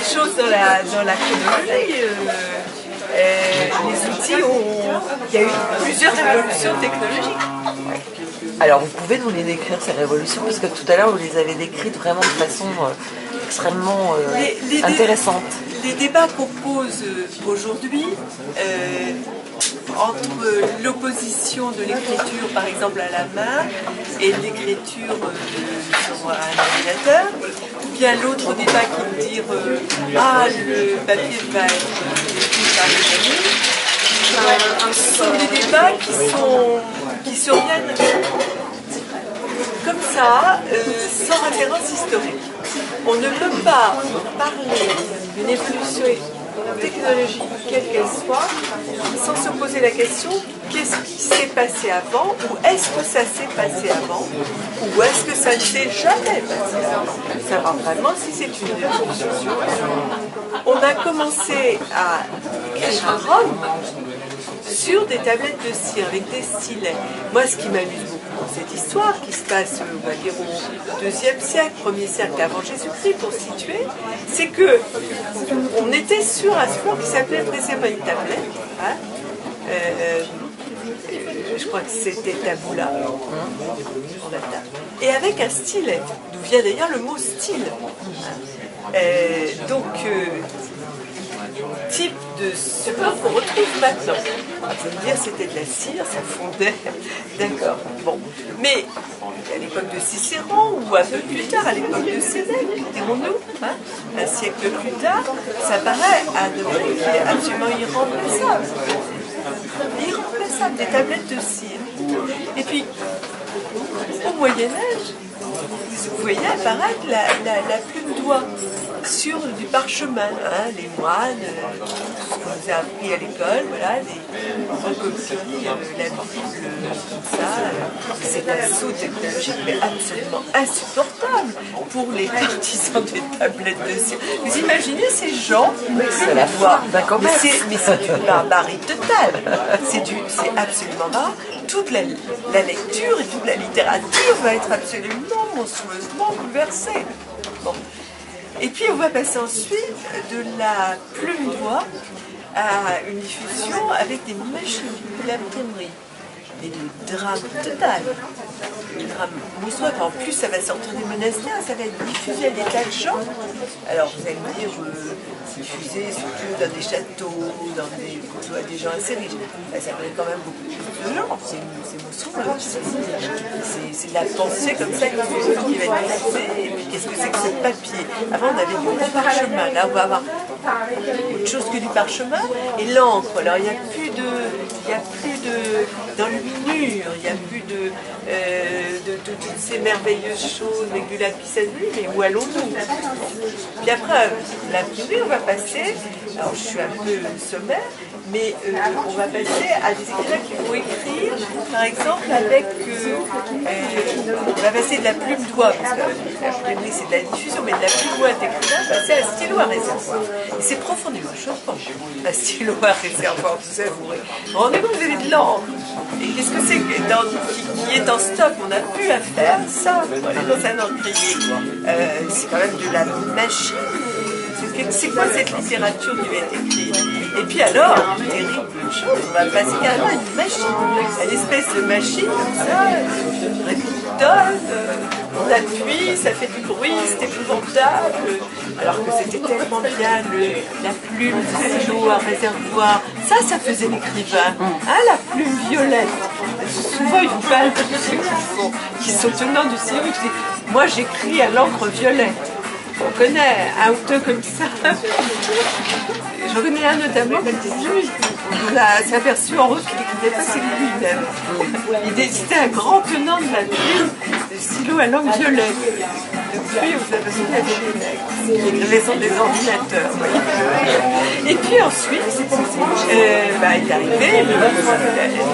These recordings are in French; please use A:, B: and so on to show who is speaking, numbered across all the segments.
A: les choses dans la chronologie. Les outils il y a eu plusieurs révolutions technologiques.
B: Alors vous pouvez nous les décrire ces révolutions, parce que tout à l'heure vous les avez décrites vraiment de façon extrêmement intéressante.
A: Les débats qu'on pose aujourd'hui entre l'opposition de l'écriture par exemple à la main et l'écriture sur un ordinateur, ou bien l'autre débat qui veut dire le papier va être écrit par les amis, ce sont des débats qui surviennent comme ça, sans référence historique. On ne peut pas parler d'une évolution technologique, quelle qu'elle soit, sans se poser la question qu'est-ce qui s'est passé avant, ou est-ce que ça s'est passé avant, ou est-ce que ça ne s'est jamais passé avant. Savoir vraiment si c'est une révolution. On a commencé à écrire à Rome sur des tablettes de cire avec des stylets. Moi, ce qui m'amuse beaucoup dans cette histoire, qui se passe, on va dire, au IIe siècle, 1er siècle avant Jésus-Christ, pour situer, c'est que on était sur un support qui s'appelait précisément une tablette. Hein, je crois que c'était tabula en latin, et avec un stylet, d'où vient d'ailleurs le mot style. Type de support qu'on retrouve maintenant. Je veux dire, c'était de la cire, ça fondait, d'accord. Bon, mais à l'époque de Cicéron, ou un peu plus tard, à l'époque de Sénèque, dirons-nous, un siècle plus tard, ça paraît un domaine qui est absolument irremplaçable. Irremplaçable, des tablettes de cire. Et puis, au Moyen-Âge, vous voyez apparaître la plume d'oie sur du parchemin, hein, les moines, ce qu'on nous a appris à l'école, voilà, les recopies, la Bible, tout ça. C'est un saut technologique, mais absolument insupportable pour les partisans des tablettes de cire. Vous imaginez ces gens,
B: c'est la foi d'un commerce.
A: Mais c'est une barbarie totale. C'est absolument rare. Toute la lecture et toute la littérature va être absolument monstrueusement bouleversée. Bon. Et puis on va passer ensuite de la plume d'oie à une diffusion avec des machines d'imprimerie. Et le drame total. Le drame monstrueux. En plus, ça va sortir des monastères, ça va être diffusé à des tas de gens. Alors vous allez me dire, diffusé surtout dans des châteaux, plutôt à des gens assez riches. Ça fait quand même beaucoup plus de gens. C'est monstrueux. C'est de la pensée comme ça qui va être diffusée. Et puis qu'est-ce que c'est que ce papier? Avant, on avait du parchemin. Là, on va avoir autre chose que du parchemin. Et l'encre. Alors, il n'y a plus de d'enluminure, il n'y a plus de toutes ces merveilleuses choses avec du lapis lazuli, mais où allons-nous? Puis après, l'imprimerie, on va passer, alors je suis un peu sommaire, mais on va passer à des écrivains qui vont écrire, par exemple, avec... on va passer de la plume d'oie, parce que la plumerie c'est de la diffusion, mais de la plume d'oie d'écrivain, passer à un stylo à réservoir. Et c'est profondément choquant, un stylo à réservoir, vous avouerez. Vous vous rendez compte, vous avez de l'encre. Et qu'est-ce que c'est qui est en stock? On a pu à faire ça pour aller dans un encrier. C'est quand même de la machine. C'est quoi cette littérature qui va être écrite? Et puis alors, terrible chose, on va passer carrément à une machine, à une espèce de machine comme ça, répétitonne, on appuie, ça fait du bruit, c'est épouvantable. Alors que c'était tellement bien, la plume du stylo à réservoir, ça faisait l'écrivain. Hein, la plume violette, souvent une balle de ceux qui sont tenants du stylo, qui disent, moi j'écris à l'encre violette. On connaît un auteur comme ça. J'en connais un notamment qui était lui. On s'est aperçu en route qu'il n'écrivait pas, c'est lui-même. C'était un grand tenant de la plume, de stylo à langue violette. Depuis, on s'est aperçu qu'il y avait des écrivaient sur des ordinateurs. Et puis ensuite, il est arrivé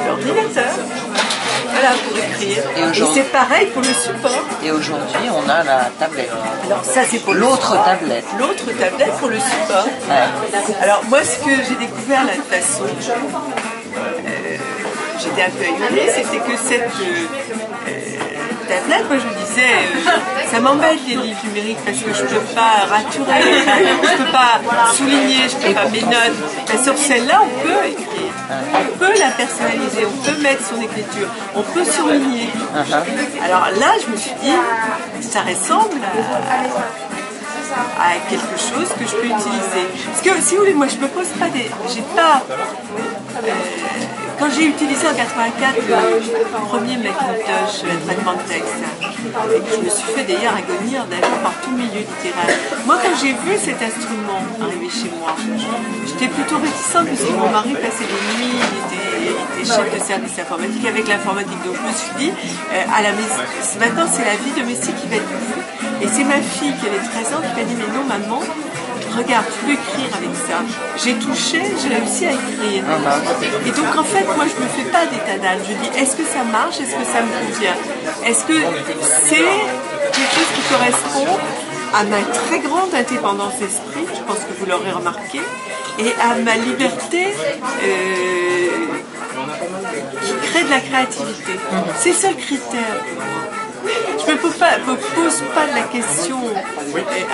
A: l'ordinateur. Voilà, pour écrire. Et c'est pareil pour le support.
B: Et aujourd'hui, on a la tablette.
A: Alors ça, c'est pour
B: l'autre tablette.
A: L'autre tablette pour le support. Ouais. Alors moi, ce que j'ai découvert là de façon, j'étais un peu étonnée, c'était que cette tablette, moi je disais, disais, ça m'embête les livres numériques parce que je ne peux pas raturer, je ne peux pas souligner, je ne peux pas mes notes. Mais sur celle-là, on peut écrire, on peut la personnaliser, on peut mettre son écriture, on peut souligner. Alors là, je me suis dit, ça ressemble à quelque chose que je peux utiliser. Parce que, si vous voulez, moi, je me pose pas des... J'ai pas... quand j'ai utilisé en 84 le premier Macintosh, traitement de texte, et que je me suis fait d'ailleurs agonir d'ailleurs par tout milieu littéraire. Moi, quand j'ai vu cet instrument arriver chez moi, j'étais plutôt réticente parce que mon mari passait des nuits, il était chef de service informatique avec l'informatique. Donc je me suis dit, à la maison, maintenant c'est la vie domestique qui va être vue. Et c'est ma fille qui avait 13 ans qui m'a dit, mais non maman, regarde, tu peux écrire avec ça. J'ai touché, j'ai réussi à écrire. Et donc en fait, moi je me fais pas d'état d'âme. Je dis, est-ce que ça marche? Est-ce que ça me convient? Est-ce que c'est quelque chose qui correspond à ma très grande indépendance d'esprit, je pense que vous l'aurez remarqué, et à ma liberté qui crée de la créativité. C'est ça le critère. Je ne me pose pas la question,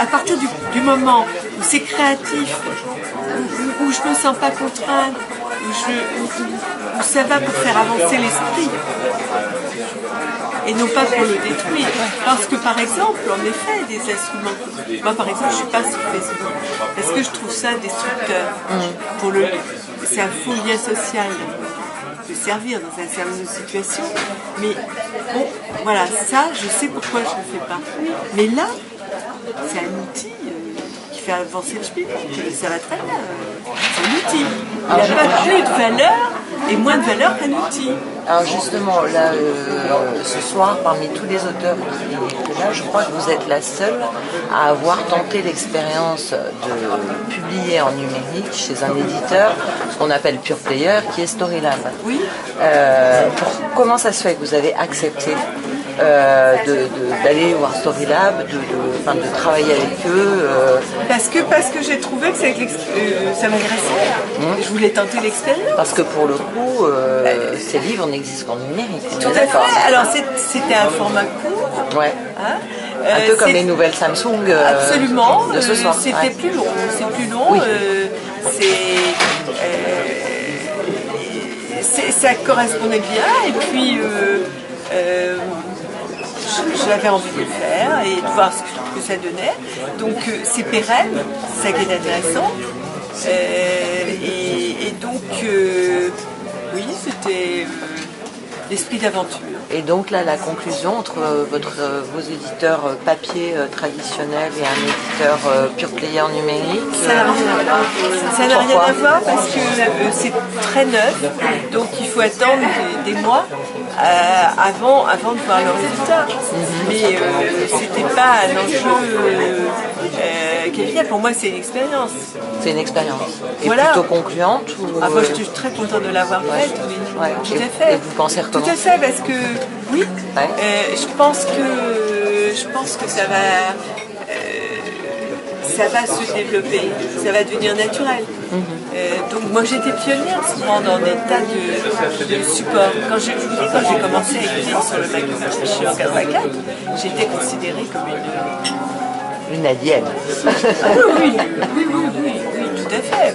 A: à partir du moment où c'est créatif, où je ne me sens pas contrainte, où ça va pour faire avancer l'esprit, et non pas pour le détruire. Parce que par exemple, en effet, des instruments, moi par exemple je ne suis pas sur Facebook, parce que je trouve ça destructeur. C'est un faux lien social. De servir dans un certain nombre de situations, mais bon, voilà, ça, je sais pourquoi je ne le fais pas. Mais là, c'est un outil qui fait avancer le spirit, ça va très bien. C'est un outil. Il n'a pas plus de valeur et moins de valeur qu'un outil.
B: Alors justement, là, ce soir, parmi tous les auteurs qui étaient là, je crois que vous êtes la seule à avoir tenté l'expérience de publier en numérique chez un éditeur, ce qu'on appelle Pure Player, qui est Storylab.
A: Oui.
B: Comment ça se fait que vous avez accepté d'aller voir Storylab, de travailler avec eux
A: Parce que j'ai trouvé que ça m'intéressait. Je voulais tenter l'expérience.
B: Parce que pour le coup, ces livres n'existent qu'en numérique.
A: Tout à fait. Alors c'était un format court.
B: Ouais. Hein, un peu comme les nouvelles Samsung
A: absolument,
B: de ce soir.
A: C'était plus long. C'est plus long. Oui. Ça correspondait bien. Et puis j'avais envie de le faire et de voir ce que ça donnait. Donc c'est pérenne, c'est ça qui est intéressant. Et donc, oui, c'était l'esprit d'aventure.
B: Et donc là, la conclusion entre vos éditeurs papier traditionnels et un éditeur Pure Player numérique,
A: ça n'a rien à voir. Ça n'a rien à voir parce que c'est très neuf, donc il faut attendre des mois avant de voir le résultat. Mais c'était pas un enjeu qualifié. Pour moi, c'est une expérience.
B: C'est une expérience. Et
A: voilà.
B: Plutôt concluante ou...
A: Moi, je suis très contente de l'avoir faite. Oui. Tout à fait.
B: Et vous pensez recommencer?
A: Tout à fait, parce que oui, je pense que ça va se développer, ça va devenir naturel. Donc moi j'étais pionnière souvent dans des tas de supports. Quand j'ai commencé à écrire sur le Macintosh en 84, j'étais considérée comme
B: une alien.
A: Oui, tout à fait.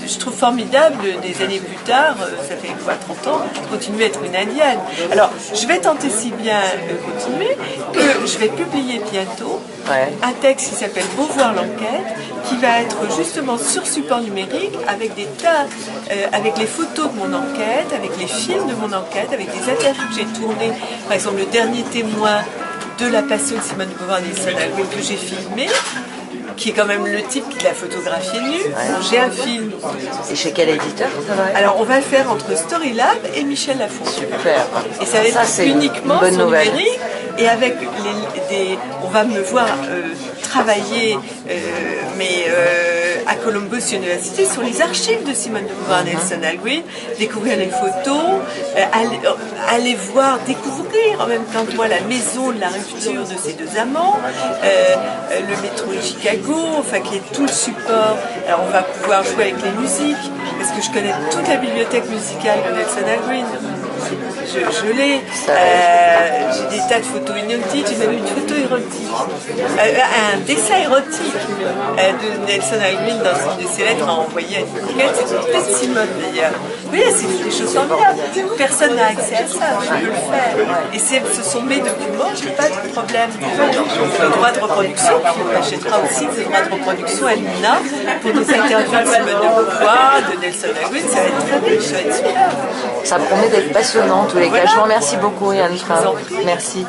A: Je trouve formidable, des années plus tard, ça fait quoi, 30 ans, continuer à être une indienne. Alors, je vais tenter si bien continuer que je vais publier bientôt un texte qui s'appelle Beauvoir l'enquête, qui va être justement sur support numérique avec des tas, avec les photos de mon enquête, avec les films de mon enquête, avec des interviews que j'ai tournées, par exemple le dernier témoin de la passion de Simone de Beauvoir que j'ai filmé, qui est quand même le type qui l'a photographié nu. J'ai un film.
B: Et chez quel éditeur ça va être?
A: Alors on va le faire entre Storylab et Michel Lafon.
B: Super.
A: Et ça va être uniquement sur numérique. Et avec on va me voir travailler, à Columbus University sur les archives de Simone de Beauvoir et Nelson Algren, découvrir les photos, aller voir, découvrir en même temps que moi la maison de la rupture de ces deux amants, le métro de Chicago, enfin qui est tout le support. Alors on va pouvoir jouer avec les musiques, parce que je connais toute la bibliothèque musicale de Nelson Algren. je l'ai. J'ai des tas de photos inédites, j'ai même une photo érotique, un dessin érotique de Nelson Algren dans une de ses lettres à envoyer à une coquette, c'est peut-être Simone d'ailleurs. Oui, c'est des choses formidables. Personne n'a accès à ça, je peux le faire. Et ce sont mes documents, je n'ai pas de problème. Le droit de reproduction, puis on achètera aussi des droits de reproduction à l'INA pour nos interviews de Simone de Beauvoir, de Nelson Algren, ça va être très riche, ça va être super.
B: Ça promet d'être passionnant en tous les cas. Je vous remercie beaucoup, Yann. Merci.